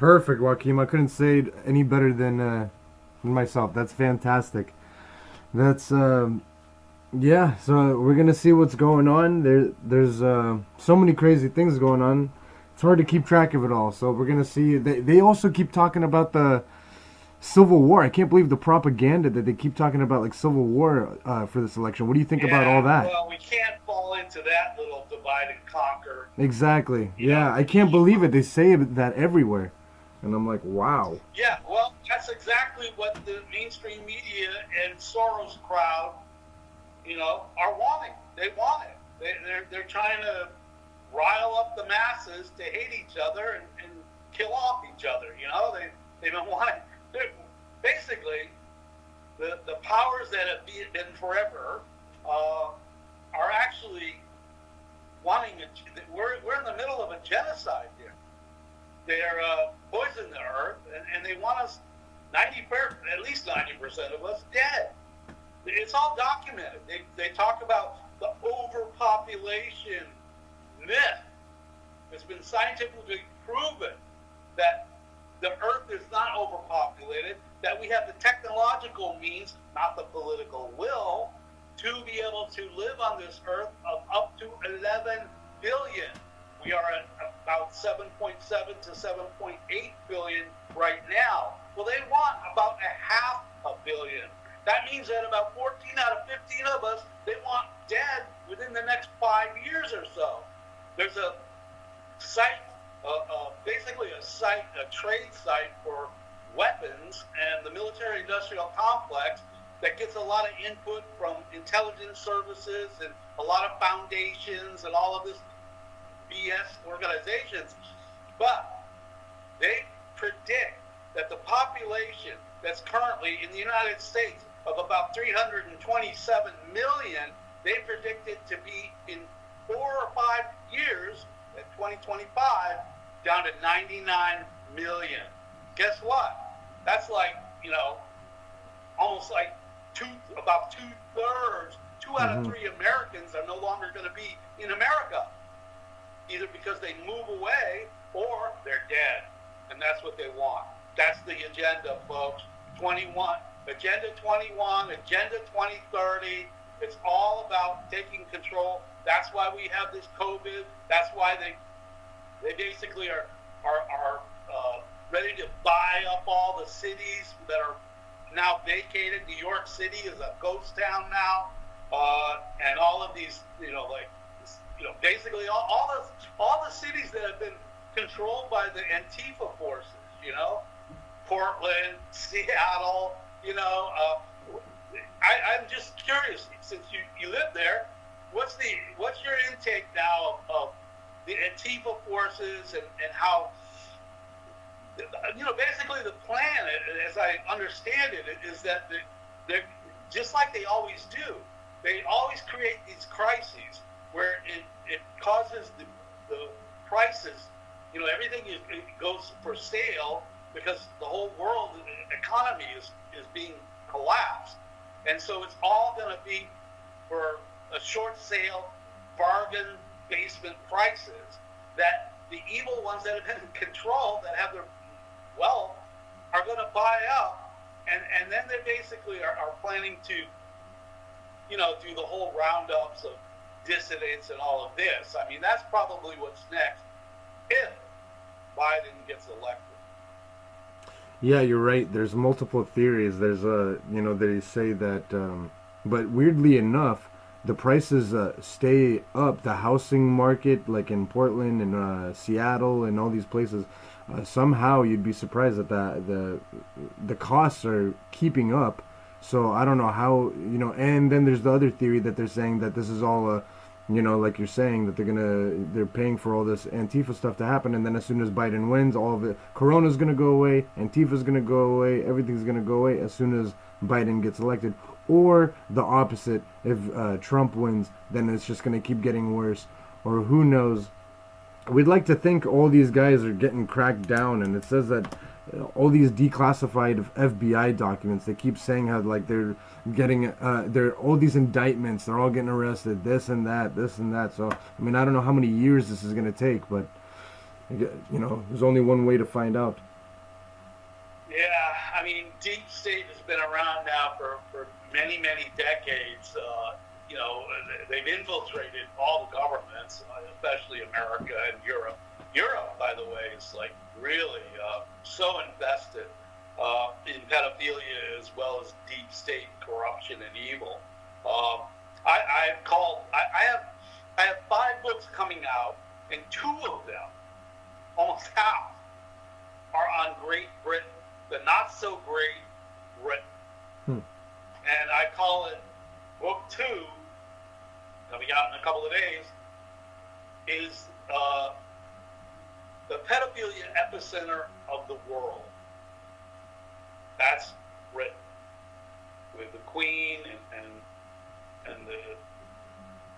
Perfect, Joachim. I couldn't say it any better than myself. That's fantastic. That's yeah. So we're gonna see what's going on. There's so many crazy things going on. It's hard to keep track of it all. So we're gonna see. They also keep talking about the Civil War. I can't believe the propaganda that they keep talking about, like Civil War for this election. What do you think about all Yeah, that? well, we can't fall into that little divide and conquer. Exactly. You know, Yeah, I can't believe it. They say that everywhere, and I'm like, wow. yeah, well, that's exactly what the mainstream media and Soros crowd, are wanting. They want it. They're trying to rile up the masses to hate each other and kill off each other. They've been wanting. Basically, the powers that have been forever are actually wanting. We're in the middle of a genocide here. They're poisoning the earth, and they want us at least 90% of us dead. It's all documented. They talk about the overpopulation myth. It's been scientifically proven that the earth is not overpopulated, that we have the technological means, not the political will, to be able to live on this earth of up to 11 billion. We are at about 7.7 to 7.8 billion right now. Well, they want about a half a billion. That means that about 14 out of 15 of us, they want dead within the next 5 years or so. There's a site, basically a trade site for weapons and the military-industrial complex that gets a lot of input from intelligence services and a lot of foundations and all of this BS organizations. But they predict that the population that's currently in the United States of about 327 million, they predict it to be in 4 or 5 years, at 2025, down to 99 million. Guess what? That's like, almost like about two-thirds, 2 out of 3 Americans are no longer going to be in America, either because they move away or they're dead. And that's what they want. That's the agenda, folks. Agenda 21, Agenda 2030. It's all about taking control. That's why we have this COVID. That's why they basically are ready to buy up all the cities that are now vacated. New York City is a ghost town now, and all of these, basically all the cities that have been controlled by the Antifa forces. Portland, Seattle. I'm just curious, since you live there, what's your intake now of the Antifa forces and how, basically the plan, as I understand it, is that they're just like they always do. They always create these crises where it causes the prices, everything it goes for sale because the whole world economy is being collapsed. And so it's all going to be for a short sale, bargain basement prices that the evil ones that have been in control, that have their wealth, are going to buy up. And then they basically are planning to, do the whole roundups of dissidents and all of this. I mean, that's probably what's next if Biden gets elected. Yeah, you're right. There's multiple theories. There's they say that, but weirdly enough, the prices stay up. The housing market, like in Portland and Seattle and all these places, somehow you'd be surprised that the costs are keeping up. So I don't know how, And then there's the other theory that they're saying that this is all like you're saying, that they're paying for all this Antifa stuff to happen, and then as soon as Biden wins, all of it, Corona's gonna go away, Antifa's gonna go away, everything's gonna go away as soon as Biden gets elected. Or the opposite, if Trump wins, then it's just gonna keep getting worse, or who knows. We'd like to think all these guys are getting cracked down, and it says that all these declassified FBI documents, they keep saying how like they're getting they're all these indictments, they're all getting arrested, this and that. So I mean, I don't know how many years this is going to take, but there's only one way to find out. mean, deep state has been around now for many, many decades. They've infiltrated all the governments, especially America and Europe. Europe, by the way, is like really so invested in pedophilia as well as deep state corruption and evil. I have 5 books coming out, and 2 of them, almost half, are on Great Britain, the not so great Britain. And I call it book 2, coming out in a couple of days, is the pedophilia epicenter of the world. That's Britain, with the Queen and the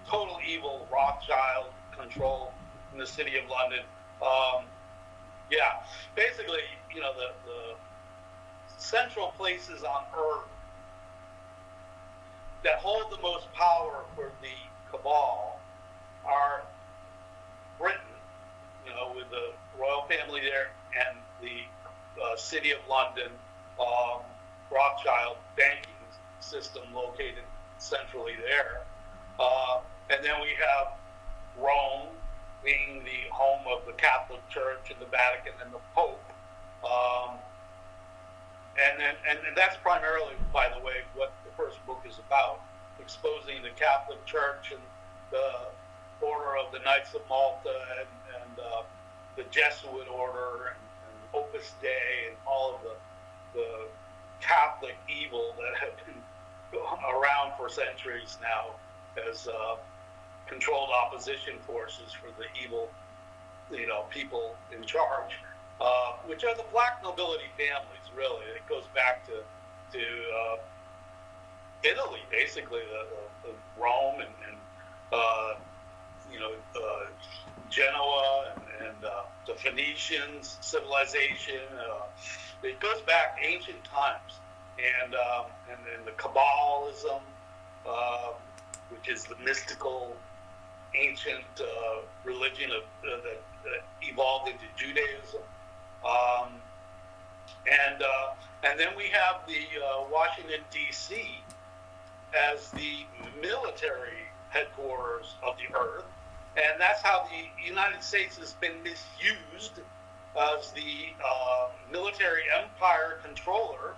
total evil Rothschild control in the city of London. Basically, the central places on Earth that hold the most power for the cabal are Britain, with the royal family there, and the city of London, Rothschild banking system located centrally there. And then we have Rome being the home of the Catholic Church and the Vatican and the Pope. And that's primarily, by the way, what the first book is about, exposing the Catholic Church and the Order of the Knights of Malta and the Jesuit Order and Opus Dei and all of the Catholic evil that have been around for centuries now as controlled opposition forces for the evil, people in charge, which are the black nobility families. Really, it goes back to Italy, basically, the Rome and Genoa and the Phoenicians civilization. It goes back ancient times, and then the Kabbalism, which is the mystical ancient religion that evolved into Judaism. And then we have the Washington, D.C. as the military headquarters of the earth. And that's how the United States has been misused as the military empire controller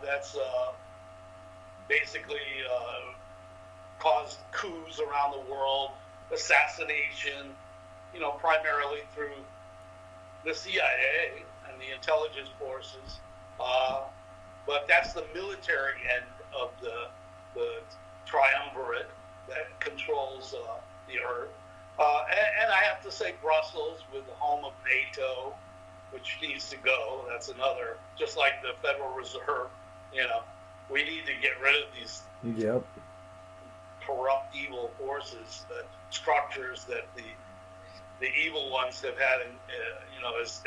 that's basically caused coups around the world, assassination, primarily through the CIA and the intelligence forces. But that's the military end of the triumvirate that controls the earth. And I have to say Brussels, with the home of NATO, which needs to go. That's another, just like the Federal Reserve, we need to get rid of these corrupt, evil forces, structures that the evil ones have had,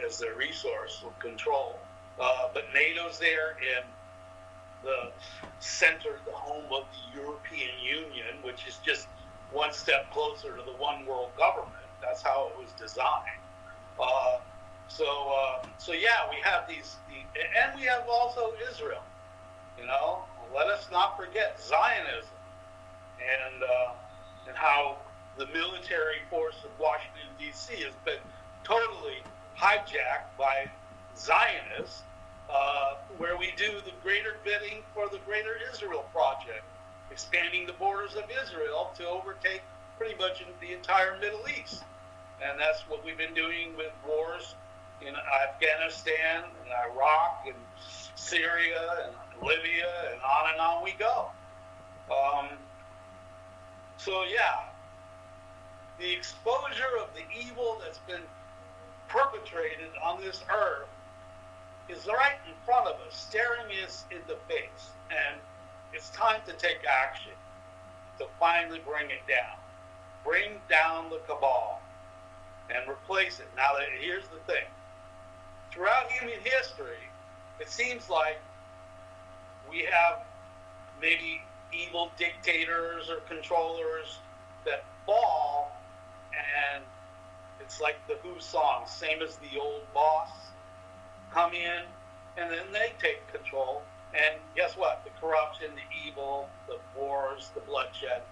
as their resource of control. But NATO's there, and the center, the home of the European Union, which is just one step closer to the one world government. That's how it was designed. So we have and we have also Israel. Let us not forget Zionism and how the military force of Washington, D.C. has been totally hijacked by Zionists, where we do the greater bidding for the Greater Israel Project, expanding the borders of Israel to overtake pretty much the entire Middle East. And that's what we've been doing with wars in Afghanistan and Iraq and Syria and Libya, and on we go. The exposure of the evil that's been perpetrated on this earth is right in front of us, staring us in the face. And it's time to take action to finally bring it down. Bring down the cabal and replace it. Now, here's the thing. Throughout human history, it seems like we have maybe evil dictators or controllers that fall, and it's like the Who song, same as the old boss, come in and then they take control. And guess what? The corruption, the evil, the wars, the bloodshed,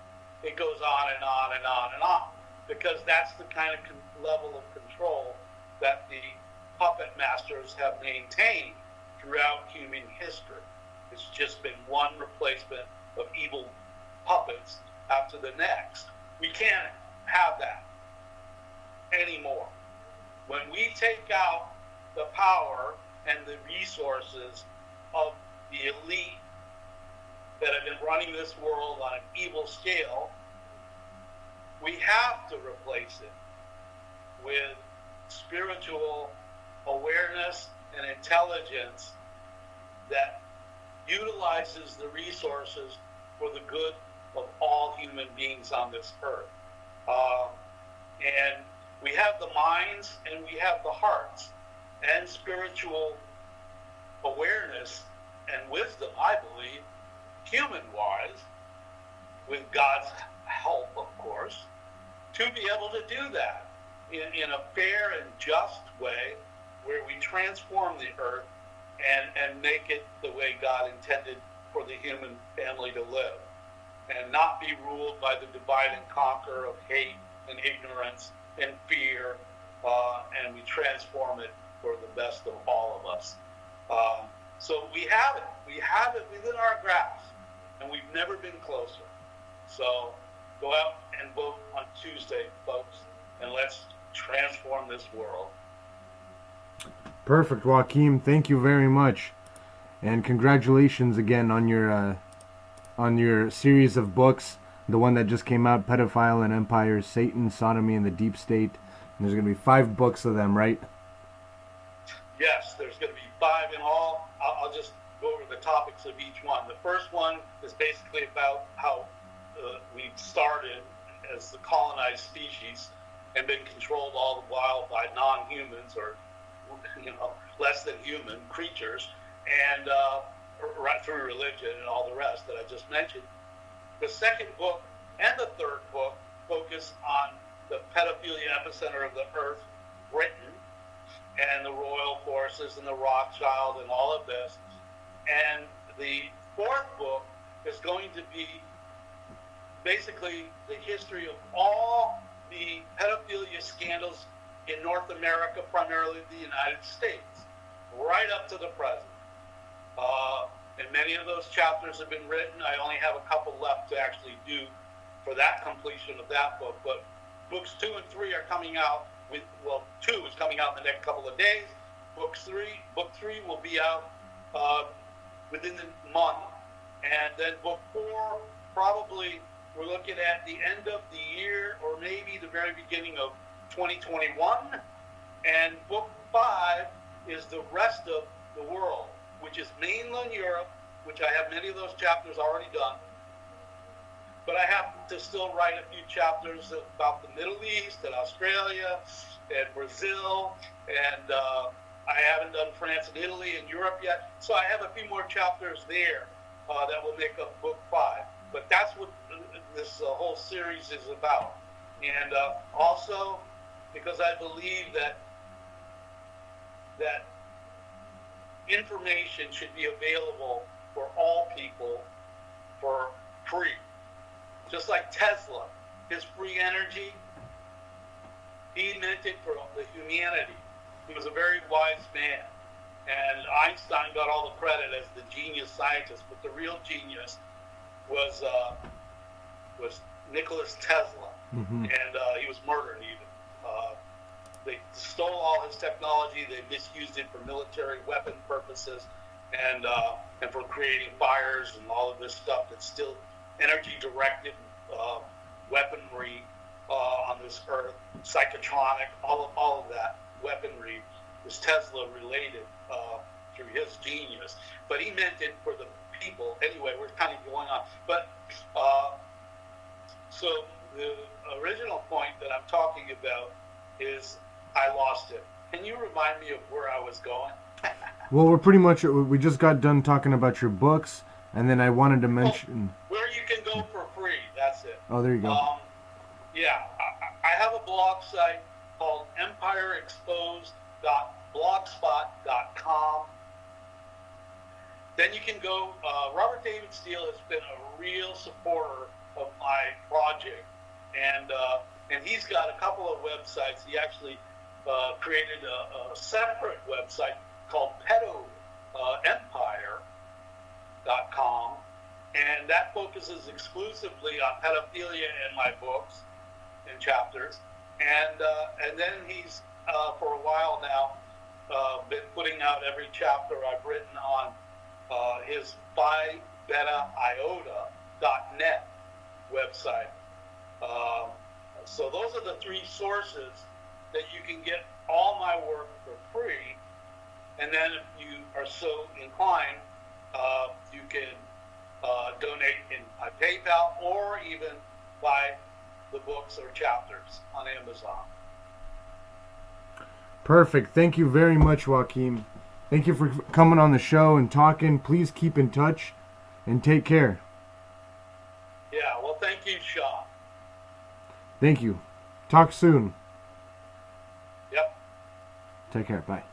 it goes on and on and on and on. Because that's the kind of level of control that the puppet masters have maintained throughout human history. It's just been one replacement of evil puppets after the next. We can't have that anymore. When we take out the power and the resources of the elite that have been running this world on an evil scale, we have to replace it with spiritual awareness and intelligence that utilizes the resources for the good of all human beings on this earth. And we have the minds and we have the hearts and spiritual awareness and wisdom, I believe, human-wise, with God's help, of course, to be able to do that in a fair and just way where we transform the earth and make it the way God intended for the human family to live, and not be ruled by the divide and conquer of hate and ignorance and fear, and we transform it for the best of all of us. So we have it within our grasp, and we've never been closer. So go out and vote on Tuesday, folks, and let's transform this world. Perfect, Joachim. Thank you very much, and congratulations again on your series of books. The one that just came out, Pedophile and Empire, Satan, Sodomy, and the Deep State. And there's going to be 5 books of them, right? Yes, there's going to be 5 in all. I'll just go over the topics of each one. The first one is basically about how we started as the colonized species and been controlled all the while by non-humans or less than human creatures, and right through religion and all the rest that I just mentioned. The second book and the third book focus on the pedophilia epicenter of the earth, Britain, and the royal forces and the Rothschild and all of this. And the fourth book is going to be basically the history of all the pedophilia scandals in North America, primarily the United States, right up to the present. And many of those chapters have been written. I only have a couple left to actually do for that completion of that book. But books 2 and 3 are coming out. 2 is coming out in the next couple of days. Book 3 will be out within the month. And then book 4, probably we're looking at the end of the year or maybe the very beginning of 2021. And book 5 is the rest of the world, which is mainland Europe, which I have many of those chapters already done. But I have to still write a few chapters about the Middle East and Australia and Brazil, and I haven't done France and Italy and Europe yet. So I have a few more chapters there that will make up book 5. But that's what this whole series is about. And also, because I believe that information should be available for all people for free. Just like Tesla, his free energy, he meant it for the humanity. He was a very wise man. And Einstein got all the credit as the genius scientist, but the real genius was Nicholas Tesla. Mm-hmm. And he was murdered even. They stole all his technology. They misused it for military weapon purposes and for creating fires and all of this stuff that's still energy-directed weaponry on this earth, psychotronic, all of that weaponry was Tesla-related through his genius. But he meant it for the people. Anyway, we're kind of going on. But so the original point that I'm talking about is I lost it. Can you remind me of where I was going? Well, we just got done talking about your books, and then I wanted to mention... where you can go for free, that's it. Oh, there you go. Yeah, I have a blog site called empireexposed.blogspot.com, then you can go. Robert David Steele has been a real supporter of my project, and he's got a couple of websites. He actually created a separate website called pedoempire.com, and that focuses exclusively on pedophilia in my books and chapters. And then he's for a while now been putting out every chapter I've written on his Phi Beta Iota.net website. So those are the three sources that you can get all my work for free. And then if you are so inclined, you can donate in PayPal or even buy the books or chapters on Amazon. Perfect. Thank you very much, Joachim. Thank you for coming on the show and talking. Please keep in touch and take care. Yeah, well, thank you, Sean. Thank you. Talk soon. Yep. Take care. Bye.